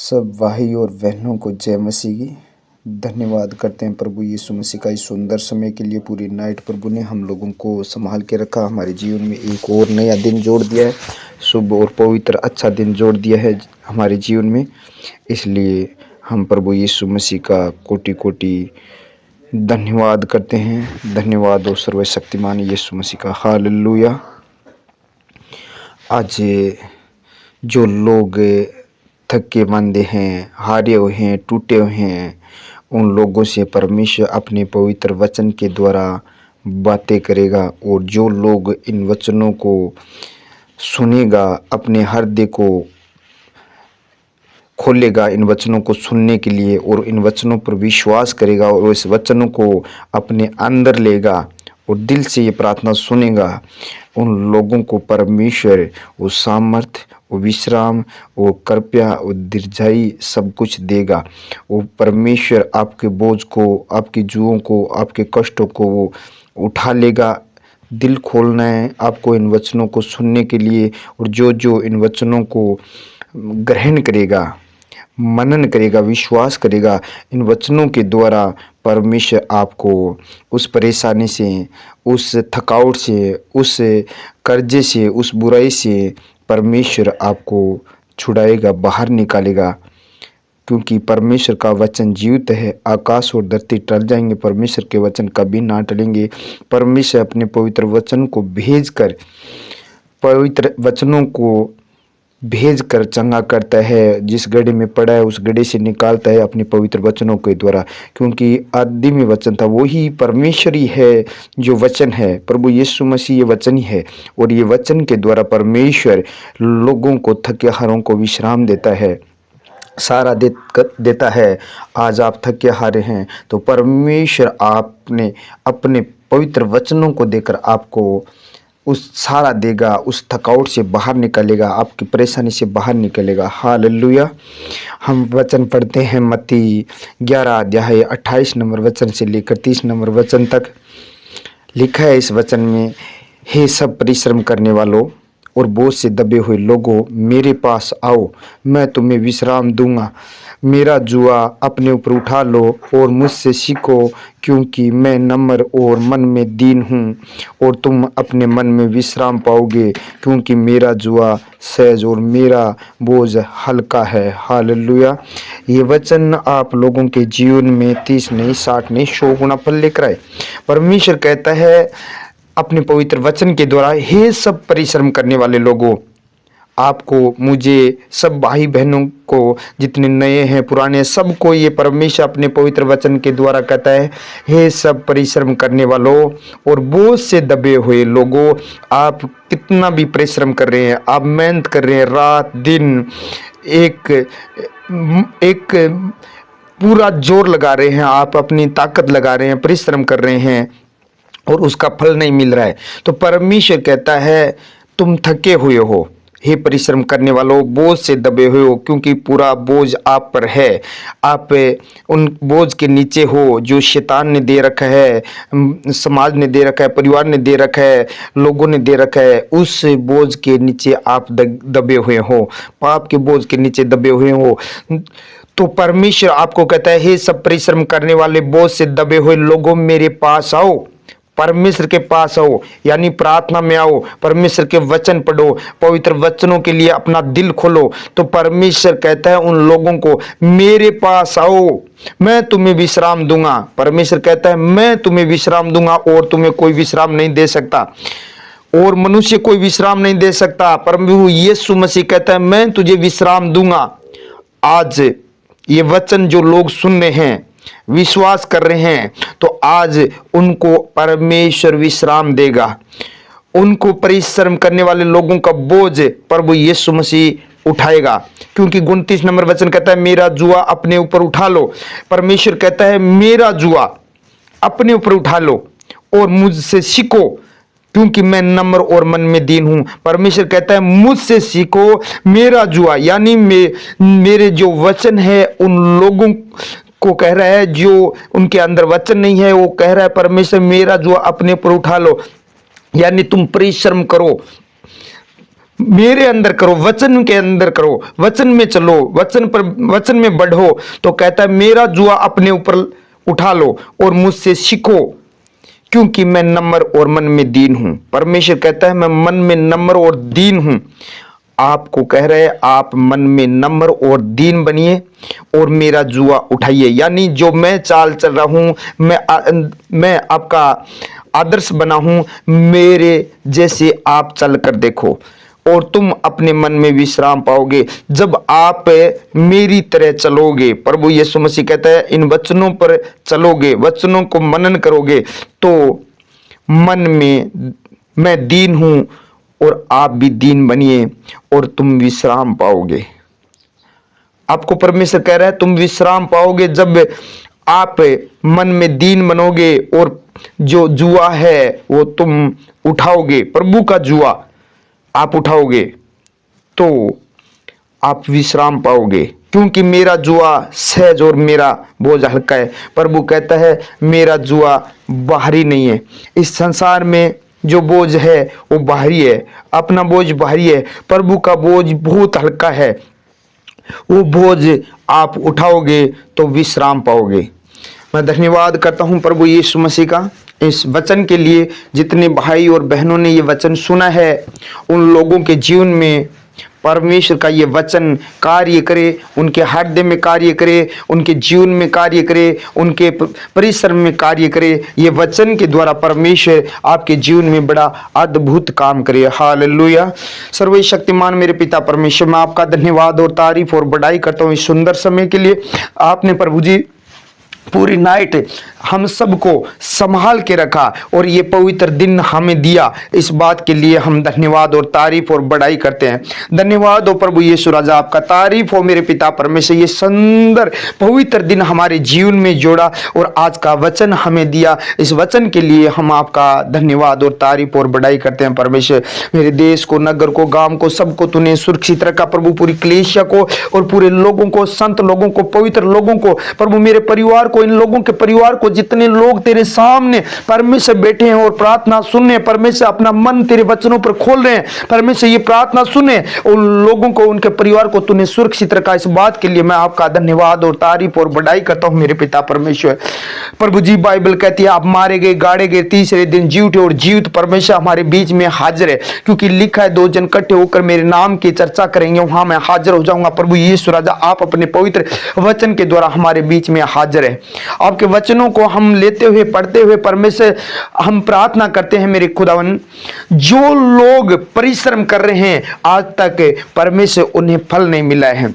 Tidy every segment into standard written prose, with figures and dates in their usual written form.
सब भाई और बहनों को जय मसीह की। धन्यवाद करते हैं प्रभु यीशु मसीह का इस सुंदर समय के लिए। पूरी नाइट प्रभु ने हम लोगों को संभाल के रखा, हमारे जीवन में एक और नया दिन जोड़ दिया है, शुभ और पवित्र अच्छा दिन जोड़ दिया है हमारे जीवन में। इसलिए हम प्रभु यीशु मसीह का कोटि कोटि धन्यवाद करते हैं। धन्यवाद और सर्वशक्तिमान यीशु मसीह का। हालेलुया। आज जो लोग थके मांदे हैं, हारे हुए हैं, टूटे हुए हैं, उन लोगों से परमेश्वर अपने पवित्र वचन के द्वारा बातें करेगा। और जो लोग इन वचनों को सुनेगा, अपने हृदय को खोलेगा इन वचनों को सुनने के लिए और इन वचनों पर विश्वास करेगा और इस वचनों को अपने अंदर लेगा और दिल से ये प्रार्थना सुनेगा, उन लोगों को परमेश्वर वो सामर्थ, वो विश्राम, वो कृपया, वो दीर्घाई सब कुछ देगा। वो परमेश्वर आपके बोझ को, आपकी जुओं को, आपके कष्टों को वो उठा लेगा। दिल खोलना है आपको इन वचनों को सुनने के लिए। और जो जो इन वचनों को ग्रहण करेगा, मनन करेगा, विश्वास करेगा, इन वचनों के द्वारा परमेश्वर आपको उस परेशानी से, उस थकावट से, उस कर्जे से, उस बुराई से परमेश्वर आपको छुड़ाएगा, बाहर निकालेगा। क्योंकि परमेश्वर का वचन जीवित है। आकाश और धरती टल जाएंगे, परमेश्वर के वचन कभी ना टलेंगे। परमेश्वर अपने पवित्र वचन को भेजकर, पवित्र वचनों को भेजकर चंगा करता है। जिस गड्ढे में पड़ा है उस गड्ढे से निकालता है अपने पवित्र वचनों के द्वारा। क्योंकि आदि में वचन था, वही परमेश्वर ही है जो वचन है। प्रभु यीशु मसीह ये वचन ही है और ये वचन के द्वारा परमेश्वर लोगों को, थके हारों को विश्राम देता है, सहारा देता है। आज आप थके हारे हैं तो परमेश्वर आपने अपने पवित्र वचनों को देकर आपको उस सहारा देगा, उस थकावट से बाहर निकलेगा, आपकी परेशानी से बाहर निकलेगा। हालेलुया। हम वचन पढ़ते हैं मत्ती 11 अध्याय 28 नंबर वचन से लेकर 30 नंबर वचन तक। लिखा है इस वचन में, हे सब परिश्रम करने वालों और बोझ से दबे हुए लोगों, मेरे पास आओ, मैं तुम्हें विश्राम दूंगा। मेरा जुआ अपने ऊपर उठा लो और मुझसे सीखो, क्योंकि मैं नम्र और मन में दीन हूँ, और तुम अपने मन में विश्राम पाओगे। क्योंकि मेरा जुआ सहज और मेरा बोझ हल्का है। हालेलुया। ये वचन आप लोगों के जीवन में 30 नहीं, 60 नहीं, 100 गुना फल लेकर आए। परमेश्वर कहता है अपने पवित्र वचन के द्वारा, हे सब परिश्रम करने वाले लोगों, आपको, मुझे, सब भाई बहनों को, जितने नए हैं पुराने, सबको ये परमेश्वर अपने पवित्र वचन के द्वारा कहता है, हे सब परिश्रम करने वालों और बोझ से दबे हुए लोगों। आप कितना भी परिश्रम कर रहे हैं, आप मेहनत कर रहे हैं, रात दिन एक पूरा जोर लगा रहे हैं, आप अपनी ताकत लगा रहे हैं, परिश्रम कर रहे हैं और उसका फल नहीं मिल रहा है, तो परमेश्वर कहता है तुम थके हुए हो, हे परिश्रम करने वालों, बोझ से दबे हुए हो, क्योंकि पूरा बोझ आप पर है। आप उन बोझ के नीचे हो जो शैतान ने दे रखा है, समाज ने दे रखा है, परिवार ने दे रखा है, लोगों ने दे रखा है। उस बोझ के नीचे आप दबे हुए हो, पाप के बोझ के नीचे दबे हुए हो। तो परमेश्वर आपको कहता है, हे सब परिश्रम करने वाले, बोझ से दबे हुए लोगों, मेरे पास आओ, परमेश्वर के पास आओ, यानी प्रार्थना में आओ, परमेश्वर के वचन पढ़ो, पवित्र वचनों के लिए अपना दिल खोलो। तो परमेश्वर कहता है उन लोगों को, मेरे पास आओ, मैं तुम्हें विश्राम दूंगा। परमेश्वर कहता है मैं तुम्हें विश्राम दूंगा और तुम्हें कोई विश्राम नहीं दे सकता और मनुष्य कोई विश्राम नहीं दे सकता। प्रभु यीशु मसीह कहता है मैं तुझे विश्राम दूंगा। आज ये वचन जो लोग सुन रहे हैं, विश्वास कर रहे हैं, तो आज उनको परमेश्वर विश्राम देगा। उनको परिश्रम करने वाले लोगों का बोझ प्रभु यीशु मसीह उठाएगा। क्योंकि 29 नंबर वचन कहता है, मेरा जुआ अपने ऊपर उठा लो। परमेश्वर कहता है मेरा जुआ अपने ऊपर उठा लो और मुझसे सीखो, क्योंकि मैं नम्र और मन में दीन हूं। परमेश्वर कहता है मुझसे सीखो, मेरा जुआ, यानी मेरे जो वचन है उन लोगों को कह रहा है जो उनके अंदर वचन नहीं है, वो कह रहा है परमेश्वर मेरा जुआ अपने पर उठा लो, यानी तुम परिश्रम करो, मेरे अंदर करो, वचन के अंदर करो, वचन में चलो, वचन में बढ़ो। तो कहता है मेरा जुआ अपने ऊपर उठा लो और मुझसे सीखो, क्योंकि मैं नम्र और मन में दीन हूं। परमेश्वर कहता है मैं मन में नम्र और दीन हूं। आपको कह रहे हैं आप मन में नम्र और दीन बनिए और मेरा जुआ उठाइए। यानी जो मैं चाल चल रहा हूं, मैं आपका आदर्श बना हूं, मेरे जैसे आप चल कर देखो और तुम अपने मन में विश्राम पाओगे जब आप मेरी तरह चलोगे। प्रभु यीशु मसीह कहता है इन वचनों पर चलोगे, वचनों को मनन करोगे तो मन में मैं दीन हूं और आप भी दीन बनिए और तुम विश्राम पाओगे। आपको परमेश्वर कह रहा है तुम विश्राम पाओगे जब आप मन में दीन बनोगे और जो जुआ है वो तुम उठाओगे, प्रभु का जुआ आप उठाओगे तो आप विश्राम पाओगे, क्योंकि मेरा जुआ सहज और मेरा बोझ हल्का है। प्रभु कहता है मेरा जुआ बाहरी नहीं है। इस संसार में जो बोझ है वो बाहरी है, अपना बोझ बाहरी है, प्रभु का बोझ बहुत हल्का है। वो बोझ आप उठाओगे तो विश्राम पाओगे। मैं धन्यवाद करता हूं प्रभु यीशु मसीह का इस वचन के लिए। जितने भाई और बहनों ने ये वचन सुना है उन लोगों के जीवन में परमेश्वर का ये वचन कार्य करे, उनके हृदय में कार्य करे, उनके जीवन में कार्य करे, उनके परिश्रम में कार्य करे। ये वचन के द्वारा परमेश्वर आपके जीवन में बड़ा अद्भुत काम करे। हालेलुया। सर्वशक्तिमान मेरे पिता परमेश्वर, मैं आपका धन्यवाद और तारीफ और बड़ाई करता हूँ इस सुंदर समय के लिए। आपने प्रभु जी पूरी नाइट हम सबको संभाल के रखा और ये पवित्र दिन हमें दिया, इस बात के लिए हम धन्यवाद और तारीफ और बड़ाई करते हैं। धन्यवाद हो प्रभु यीशु राजा, आपका तारीफ हो मेरे पिता परमेश्वर। ये सुंदर पवित्र दिन हमारे जीवन में जोड़ा और आज का वचन हमें दिया, इस वचन के लिए हम आपका धन्यवाद और तारीफ और बड़ाई करते हैं परमेश्वर। मेरे देश को, नगर को, गांव को, सबको तूने सुरक्षित रखा प्रभु, पूरी कलीसिया को और पूरे लोगों को, संत लोगों को, पवित्र लोगों को प्रभु, मेरे परिवार को, इन लोगों के परिवार को, जितने लोग तेरे सामने परमेश्वर बैठे हैं और प्रार्थना सुनने, परमेश्वर अपना मन तेरे वचनों पर खोल रहे हैं, परमेश्वर ये प्रार्थना सुने, उन लोगों को, उनके परिवार को तूने सुरक्षित रखा। इस बात के लिए मैं आपका धन्यवाद और तारीफ और बड़ाई करता हूं मेरे पिता परमेश्वर। प्रभु जी बाइबल कहती है आप मारे गए, गाड़े गए, तीसरे दिन जी उठे और जीवित परमेश्वर हमारे बीच में हाजिर है, क्योंकि लिखा है दो जन इकट्ठे होकर मेरे नाम की चर्चा करेंगे वहां मैं हाजिर हो जाऊंगा। प्रभु यीशु राजा, आप अपने पवित्र वचन के द्वारा हमारे बीच में हाजिर है। आपके वचनों को हम लेते हुए, पढ़ते हुए परमेश्वर हम प्रार्थना करते हैं मेरे खुदावन, जो लोग परिश्रम कर रहे हैं आज तक परमेश्वर उन्हें फल नहीं मिला है,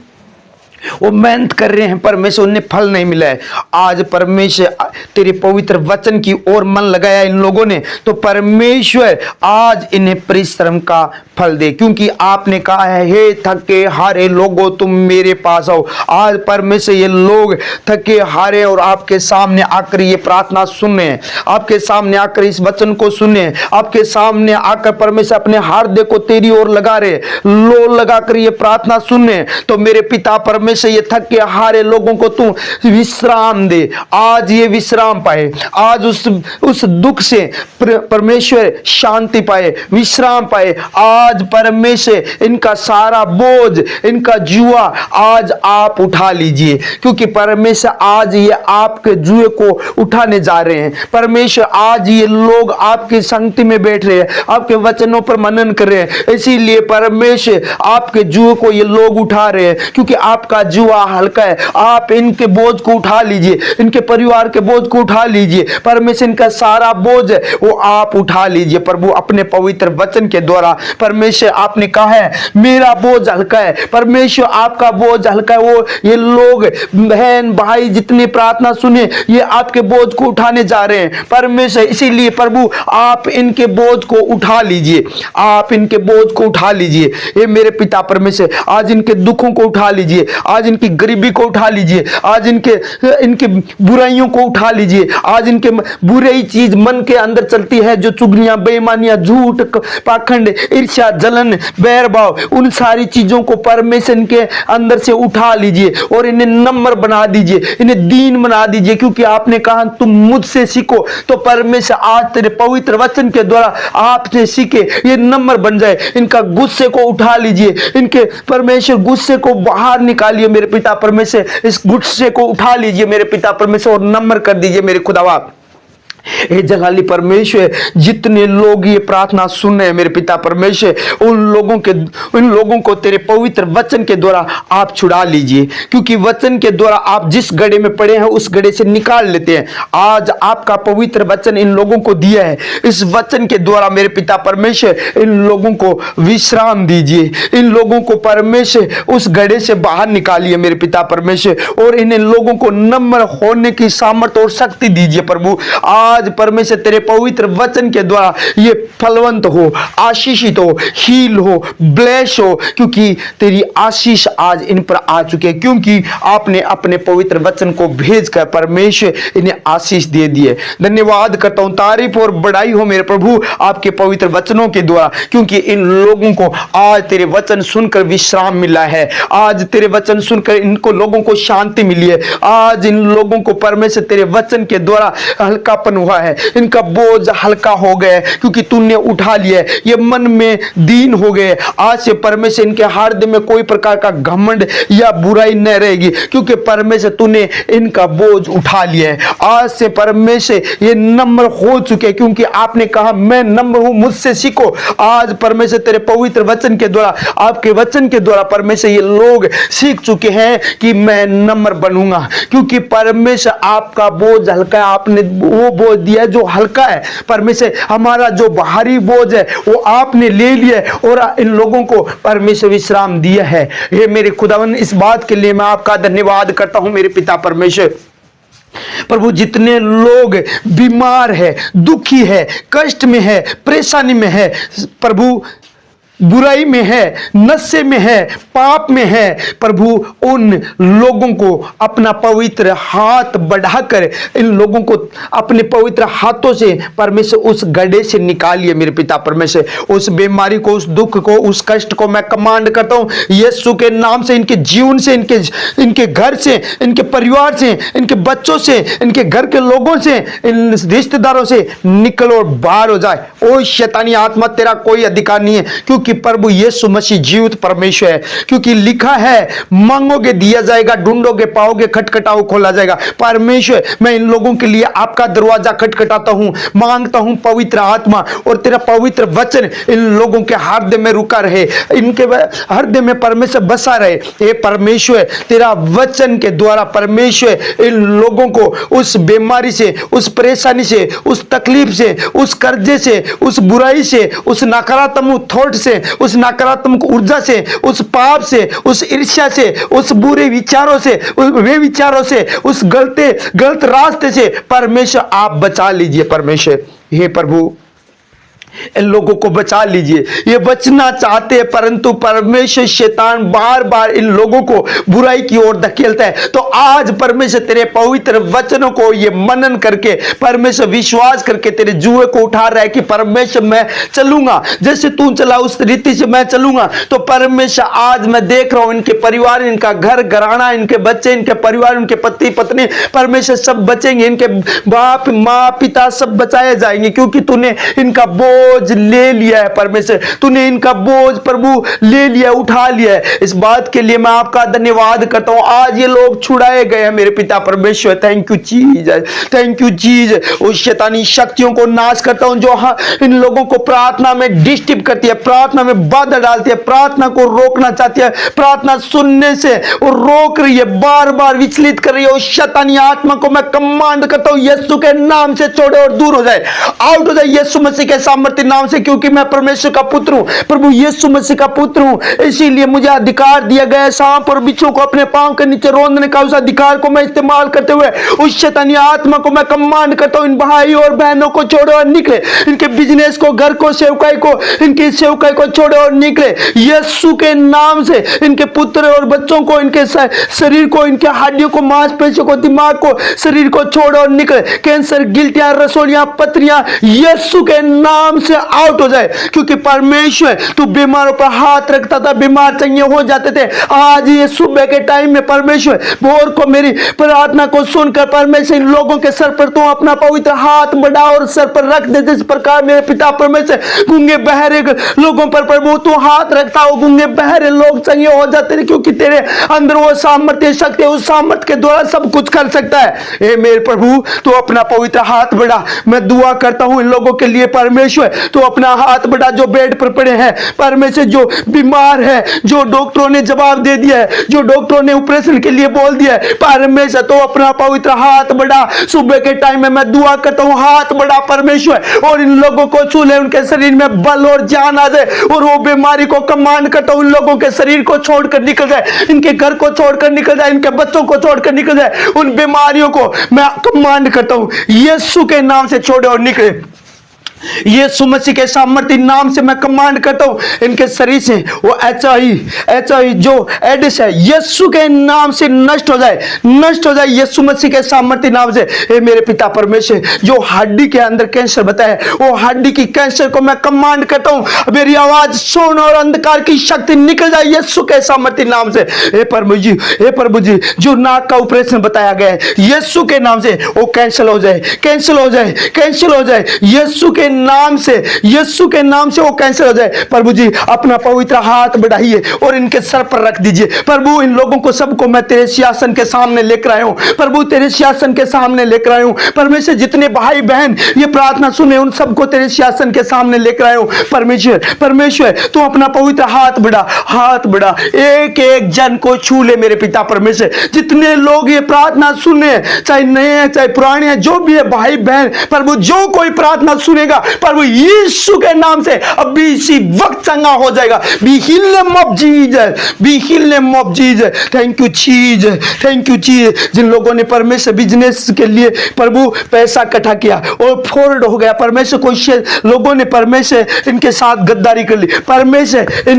वो मेहनत कर रहे हैं परमेश्वर उन्हें फल नहीं मिला है, आज परमेश्वर तेरे पवित्र वचन की ओर मन लगाया इन लोगों ने, तो परमेश्वर आज इन्हें परिश्रम का फल दे, क्योंकि आपने कहा है हे थके हारे लोगों तुम मेरे पास आओ। आज परमेश्वर ये लोग थके हारे और आपके सामने आकर ये प्रार्थना सुने, आपके सामने आकर इस वचन को सुने, आपके सामने आकर परमेश्वर अपने हृदय को तेरी ओर लगा रहे, लो लगाकर ये प्रार्थना सुने, तो मेरे पिता परमेश्वर ये थके हारे लोगों को तू विश्राम दे, आज ये विश्राम पाए, आज उस दुख से परमेश्वर शांति पाए, विश्राम पाए। आज परमेश्वर इनका सारा बोझ, इनका जुआ आज आप उठा लीजिए, क्योंकि परमेश्वर आज ये आपके जुए को उठाने जा रहे हैं। परमेश्वर आज ये लोग आपकी संगति में बैठ रहे हैं, आपके वचनों पर मनन कर रहे हैं, इसीलिए परमेश्वर आपके जुए को ये लोग उठा रहे हैं, क्योंकि आपका जुआ हल्का है। आप इनके बोझ को उठा लीजिए, इनके परिवार के बोझ को उठा लीजिए, परमेश्वर इनका सारा बोझ है वो आप उठा लीजिए। प्रभु अपने पवित्र वचन के द्वारा परमेश्वर आपने कहा है मेरा बोझ हल्का है, परमेश्वर आपका बोझ हल्का है। वो ये लोग बहन भाई जितनी प्रार्थना सुने ये आपके बोझ को उठाने जा रहे हैं परमेश्वर, इसीलिए प्रभु आप इनके बोझ को उठा लीजिए, आप इनके बोझ को उठा लीजिए। ये मेरे पिता परमेश्वर आज इनके दुखों को उठा लीजिए, आज इनकी गरीबी को उठा लीजिए, आज इनके बुराइयों को उठा लीजिए। आज इनके बुराई चीज मन के अंदर चलती है, जो चुगलियां, बेईमानियां, झूठ, पाखंड, ईर्ष्या, जलन, बैर भाव, उन सारी चीजों को परमेश्वर के अंदर से उठा लीजिए और इन्हें नम्र बना दीजिए, इन्हें दीन बना दीजिए। क्योंकि आपने कहा तुम मुझसे सीखो, तो परमेश्वर आज तेरे पवित्र वचन के द्वारा आपसे सीखे, ये नम्र बन जाए। इनका गुस्से को उठा लीजिए, इनके परमेश्वर गुस्से को बाहर निकालिए मेरे पिता परमेश्वर, इस गुस्से को उठा लीजिए मेरे पिता परमेश्वर और नम्र कर दीजिए मेरे खुदावा। हे जलाली परमेश्वर, जितने लोग ये प्रार्थना सुन रहे हैं मेरे पिता परमेश्वर, उन लोगों को तेरे पवित्र वचन के द्वारा आप छुड़ा लीजिए। क्योंकि वचन के द्वारा आप जिस गड्ढे में पड़े हैं उस गड्ढे से निकाल लेते हैं। आज आपका पवित्र वचन इन लोगों को दिया है, इस वचन के द्वारा मेरे पिता परमेश्वर इन लोगों को विश्राम दीजिए, इन लोगों को परमेश्वर उस गड्ढे से बाहर निकालिए मेरे पिता परमेश्वर, और इन लोगों को नम्र होने की सामर्थ्य और शक्ति दीजिए प्रभु। आज परमेश्वर तेरे पवित्र वचन के द्वारा ये फलवंत हो, आशीषित हो, हील हो, ब्लेस हो, क्योंकि तेरी आशीष आज इन पर आ चुके हैं। क्योंकि आपने अपने पवित्र वचन को भेजकर परमेश्वर इन्हें आशीष दे दिए। धन्यवाद करता हूं, तारीफ और बड़ाई हो मेरे प्रभु आपके पवित्र वचनों के द्वारा, क्योंकि इन लोगों को आज तेरे वचन सुनकर विश्राम मिला है। आज तेरे वचन सुनकर इनको लोगों को शांति मिली है। आज इन लोगों को परमेश्वर तेरे वचन के द्वारा हल्कापन हुआ है, इनका बोझ हल्का हो गया क्योंकि तूने उठा लिया है। ये मन में दीन हो गए। आज से परमेश्वर इनके हृदय में कोई प्रकार का घमंड या बुराई न रहेगी, क्योंकि परमेश्वर तूने इनका बोझ उठा लिया है। आज से परमेश्वर ये नम्र हो चुके, क्योंकि आपने कहा मैं नम्र हूं, मुझसे सीखो। आज परमेश्वर तेरे पवित्र वचन के द्वारा, आपके वचन के द्वारा परमेश्वर ये लोग सीख चुके हैं कि मैं नम्र बनूंगा, क्योंकि परमेश्वर आपका बोझ हल्का है। आपने वो बोझ दिया जो हल्का है परमेश्वर, हमारा जो बाहरी बोझ है वो आपने ले लिया है और इन लोगों को परमेश्वर विश्राम दिया है। हे मेरे खुदावन, इस बात के लिए मैं आपका धन्यवाद करता हूं मेरे पिता परमेश्वर। प्रभु, जितने लोग बीमार है, दुखी है, कष्ट में है, परेशानी में है, प्रभु बुराई में है, नशे में है, पाप में है, प्रभु उन लोगों को अपना पवित्र हाथ बढ़ाकर इन लोगों को अपने पवित्र हाथों से परमेश्वर उस गड्ढे से निकालिए मेरे पिता परमेश्वर। उस बीमारी को, उस दुख को, उस कष्ट को मैं कमांड करता हूं यीशु के नाम से। इनके जीवन से, इनके घर से, इनके परिवार से, इनके बच्चों से, इनके घर के लोगों से, इन रिश्तेदारों से निकलो, बाहर हो जाए। ओ शैतानी आत्मा, तेरा कोई अधिकार नहीं है, क्योंकि प्रभु यीशु मसीह जीवित परमेश्वर है। क्योंकि लिखा है मांगोगे दिया जाएगा, ढूंढोगे पाओगे, खटखटाओ खोला जाएगा। परमेश्वर, मैं इन लोगों के लिए आपका दरवाजा खटखटाता हूं, मांगता हूं पवित्र आत्मा और तेरा पवित्र वचन इन लोगों के हृदय में रुका रहे, इनके हृदय में परमेश्वर बसा रहे। हे परमेश्वर, तेरा वचन के द्वारा परमेश्वर इन लोगों को उस बीमारी से, उस परेशानी से, उस तकलीफ से, उस कर्जे से, उस बुराई से, उस नकारात्मक थॉट से, उस नकारात्मक ऊर्जा से, उस पाप से, उस ईर्ष्या से, उस बुरे विचारों से, उस वे विचारों से, उस गलत रास्ते से परमेश्वर आप बचा लीजिए। परमेश्वर, हे प्रभु, इन लोगों को बचा लीजिए। ये बचना चाहते हैं, परंतु परमेश्वर शैतान बार बार इन लोगों को बुराई की ओर धकेलता है। तो आज परमेश्वर तेरे पवित्र वचनों को ये मनन करके, परमेश्वर विश्वास करके तेरे जुए को उठा रहा है कि परमेश्वर मैं चलूंगा जैसे तू चला, उस रीति से मैं चलूंगा। तो परमेश्वर आज मैं देख रहा हूं इनके परिवार, इनका घर घराना, इनके बच्चे, इनके परिवार, उनके पति पत्नी, परमेश्वर सब बचेंगे। इनके बाप माँ पिता सब बचाए जाएंगे, क्योंकि तूने इनका बोझ ले लिया है। परमेश्वर, तूने इनका बोझ प्रभु ले लिया, उठा लिया है। इस बात के लिए मैं आपका धन्यवाद करता हूं। आज ये लोग छुड़ाए गए हैं मेरे पिता परमेश्वर। Thank you Jesus, thank you Jesus. उस शैतानी शक्तियों को नाश करता हूं जो इन लोगों को प्रार्थना में डिस्टर्ब करती है, प्रार्थना में बाधा डालती है, प्रार्थना को रोकना चाहती है, प्रार्थना सुनने से और रोक रही है, बार बार विचलित कर रही है। उस शैतानी आत्मा को मैं कमांड करता हूं यीशु के नाम से छोड़े और दूर हो जाए, आउट हो जाए। यीशु मसीह के सामर्थ्य सामर्थ्य नाम से, क्योंकि मैं परमेश्वर का पुत्र हूं, प्रभु यीशु मसीह का पुत्र हूं, इसीलिए मुझे अधिकार दिया गया है सांप और बिच्छू को अपने पांव के नीचे रौंदने का। उस अधिकार को मैं इस्तेमाल करते हुए उस शैतानी आत्मा को मैं कमांड करता हूं, इन भाई और बहनों को छोड़ो और निकले, इनके बिजनेस को, घर को, सेवकाई को, इनकी सेवकाई को छोड़ो और निकले यीशु के नाम से। इनके पुत्र और बच्चों को, इनके शरीर को, इनके हड्डियों को, मांसपेशियों को, दिमाग को, शरीर को छोड़ो और निकले। कैंसर, गिल्टियां, रसोलियां, पथरियां यीशु के नाम से आउट हो जाए, क्योंकि परमेश्वर तू बीमारों पर हाथ रखता था, बीमार चंगे हो जाते थे। आज ये सुबह के टाइम में परमेश्वर भोर को मेरी प्रार्थना को सुनकर परमेश्वर इन लोगों के सर पर तू अपना पवित्र हाथ बढ़ा और सर पर रख दे। जिस प्रकार मेरे पिता परमेश्वर गूंगे बहरे लोगों पर प्रभु तू हाथ रखता हो, गूंगे बहरे लोग चंगे हो जाते थे, क्योंकि तेरे अंदर वो सामर्थ्य, शक्ति, उस सामर्थ्य के द्वारा सब कुछ कर सकता है। ए मेरे प्रभु तू अपना पवित्र हाथ बढ़ा। मैं दुआ करता हूं इन लोगों के लिए परमेश्वर तू अपना हाथ बढ़ा, जो बेड पर पड़े हैं परमेश्वर, जो बीमार है, जो डॉक्टरों ने जवाब दे दिया है, जो डॉक्टरों ने ऑपरेशन के लिए बोल दिया है, परमेश्वर तो अपना पवित्र हाथ बढ़ा। सुबह के टाइम में मैं दुआ करता हूं हाथ बढ़ा परमेश्वर, और इन लोगों को छू ले, उनके शरीर में बल और जान आ जाए, और वो बीमारी को कमांड करता हूं इन लोगों के शरीर को छोड़कर निकल जाए, इनके घर को छोड़कर निकल जाए, इनके बच्चों को छोड़कर निकल जाए। उन बीमारियों को मैं कमांड करता हूं यीशु के नाम से छोड़े और निकले। यीशु मसीह के सामर्थ्य नाम से मैं कमांड करता हूं इनके शरीर से वो एचआई जो एडिस है यीशु के नाम से नष्ट हो जाए, नष्ट हो जाए यीशु मसीह के सामर्थ्य नाम से। हे मेरे पिता परमेश्वर, जो हड्डी के अंदर कैंसर बताए, वो हड्डी की कैंसर को मैं कमांड करता हूं, मेरी आवाज सुन और अंधकार की शक्ति निकल जाए यीशु के सामर्थ्य नाम से। हे प्रभु जी, जो नाक का ऑपरेशन बताया गया है यीशु के नाम से वो कैंसिल हो जाए, कैंसिल हो जाए, कैंसिल हो जाए यीशु के नाम से, यीशु के नाम से वो कैंसिल हो जाए। प्रभु जी अपना पवित्र हाथ बढ़ाइए और इनके सर पर रख दीजिए। प्रभु इन लोगों को सबको मैं तेरे सिंहासन के सामने लेकर आया हूं, प्रभु तेरे सिंहासन के सामने लेकर आया हूं। परमेश्वर जितने भाई बहन ये प्रार्थना सुने उन सबको तेरे सिंहासन के सामने लेकर आया हूं। परमेश्वर तू अपना पवित्र हाथ बढ़ा, हाथ बढ़ा, एक एक जन को छू ले मेरे पिता परमेश्वर। जितने लोग ये प्रार्थना सुने, चाहे नए हैं चाहे पुराने हैं, जो भी है भाई बहन, प्रभु जो कोई प्रार्थना सुनेगा प्रभु यीशु के नाम से अभी इसी वक्त चंगा हो जाएगा। Be heal name of Jesus, be heal name of Jesus. Thank you Jesus, thank you Jesus. जिन लोगों ने परमेश्वर बिजनेस के लिए प्रभु पैसा इकट्ठा किया और फोल्ड हो गया, परमेश्वर कोई लोगों ने परमेश्वर इनके साथ गद्दारी कर ली, परमेश्वर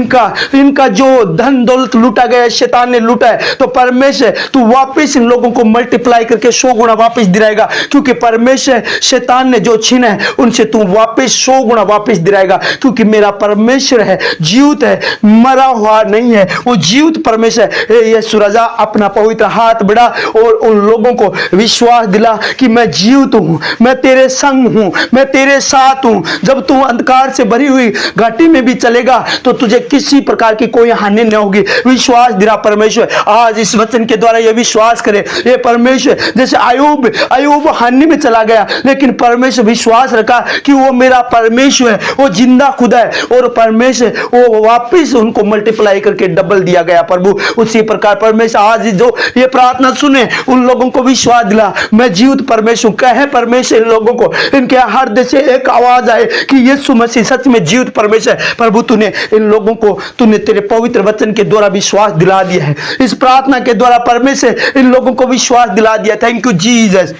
इनका जो धन दौलत लूटा गया शैतान ने लूटा है, तो परमेश्वर तू वापस इन लोगों को मल्टीप्लाई करके 100 गुना वापस दिलाएगा, क्योंकि परमेश्वर शैतान ने जो छीना है उनसे तू वापस 100 गुना वापस दिलाएगा, क्योंकि मेरा परमेश्वर है, जीवित है, मरा हुआ नहीं है, वो जीवित परमेश्वर है। यीशु राजा अपना पवित्र हाथ बढ़ा और उन लोगों को विश्वास दिला कि मैं जीवित हूं, मैं तेरे संग हूं, मैं तेरे साथ हूं। जब तू अंधकार से भरी हुई घाटी में भी चलेगा तो तुझे किसी प्रकार की कोई हानि नहीं होगी। विश्वास दिला परमेश्वर, आज इस वचन के द्वारा ये विश्वास करे ये परमेश्वर। जैसे अय्यूब हानि में चला गया, लेकिन परमेश्वर विश्वास रखा कि वो मेरा परमेश्वर है, वो जिंदा खुदा है, और परमेश्वर वो वापस उनको मल्टीप्लाई करके डबल दिया गया। प्रभु उसी प्रकार परमेश्वर आज जो ये प्रार्थना सुने उन लोगों को विश्वास दिला मैं जीवित परमेश्वर कहे परमेश्वर। इन लोगों को इनके हृदय से एक आवाज आए कि यीशु मसीह सच में जीवित परमेश्वर। प्रभु तूने इन लोगों को तूने तेरे पवित्र वचन के द्वारा विश्वास दिला दिया है, इस प्रार्थना के द्वारा परमेश्वर इन लोगों को विश्वास दिला दिया। Thank you Jesus.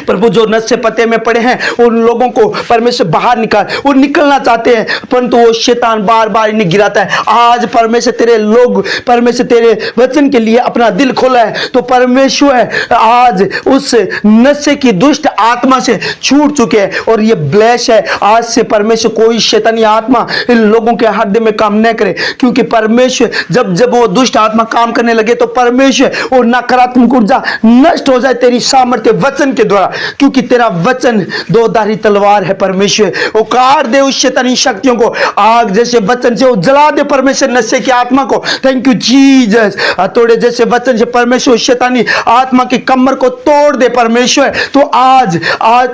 प्रभु जो नशे पते में पड़े हैं उन लोगों को परमेश्वर बाहर निकाल, वो निकलना चाहते हैं परंतु वो शैतान बार बार इन्हें गिराता है। आज परमेश्वर तेरे लोग परमेश्वर तेरे वचन के लिए अपना दिल खोला है, तो परमेश्वर आज उस नशे की दुष्ट आत्मा से छूट चुके हैं और ये ब्लेश है। आज से परमेश्वर कोई शैतानी आत्मा इन लोगों के हृदय में काम न करे, क्योंकि परमेश्वर जब वो दुष्ट आत्मा काम करने लगे तो परमेश्वर वो नकारात्मक ऊर्जा नष्ट हो जाए तेरी सामर्थ्य वचन के द्वारा, क्योंकि तेरा वचन दो-धारी तलवार है परमेश्वर। वो काट दे उस शैतानी शक्तियों को, आग जैसे वचन से वो जला दे परमेश्वर नशे की आत्मा को। Thank you Jesus. हथौड़े जैसे वचन से परमेश्वर शैतानी आत्मा की कमर को तोड़ दे परमेश्वर। तो आज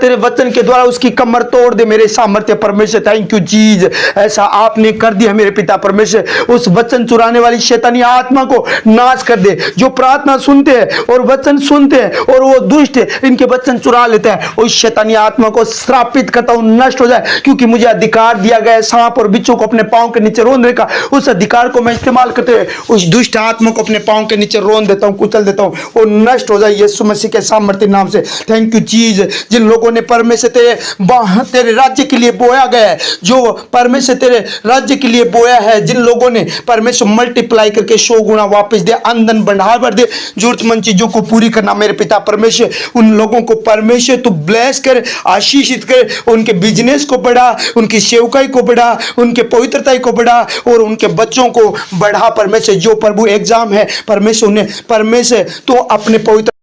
तेरे वचन के द्वारा उसकी कमर तोड़ दे मेरे सामर्थ्य परमेश्वर। Thank you Jesus. ऐसा आपने कर दिया मेरे पिता परमेश्वर। उस वचन चुराने वाली शैतानी आत्मा को नाश कर दे। जो प्रार्थना सुनते हैं और वचन सुनते हैं और वो दुष्ट इनके वचन वचन चुरा लेते हैं, उस शैतानी आत्मा को श्रापित करता हूं, नष्ट हो जाए, क्योंकि मुझे अधिकार दिया गया है सांप और बिच्छू को अपने पांव के नीचे रोन का। उस अधिकार को मैं इस्तेमाल करते हुए उस दुष्ट आत्मा को अपने पांव के नीचे रोन देता हूं, कुचल देता हूं, वो नष्ट हो जाए यीशु मसीह के सामर्थ्य नाम से। थैंक यू चीज, जिन लोगों ने परमेश्वर तेरे राज्य के लिए बोया गया है, जो परमेश्वर तेरे राज्य के लिए बोया है, जिन लोगों ने परमेश्वर मल्टीप्लाई करके 100 गुना वापस दे, आमदन बढ़ाकर दे, जरूरतमंद चीजों को पूरी करना मेरे पिता परमेश्वर, उन लोगों को परमेश्वर तू ब्लेस कर, आशीषित कर, उनके बिजनेस को बढ़ा, उनकी सेवकाई को बढ़ा, उनके पवित्रता को बढ़ा और उनके बच्चों को बढ़ा परमेश्वर। जो प्रभु एग्जाम है परमेश्वर, उन्हें परमेश्वर तो अपने पवित्र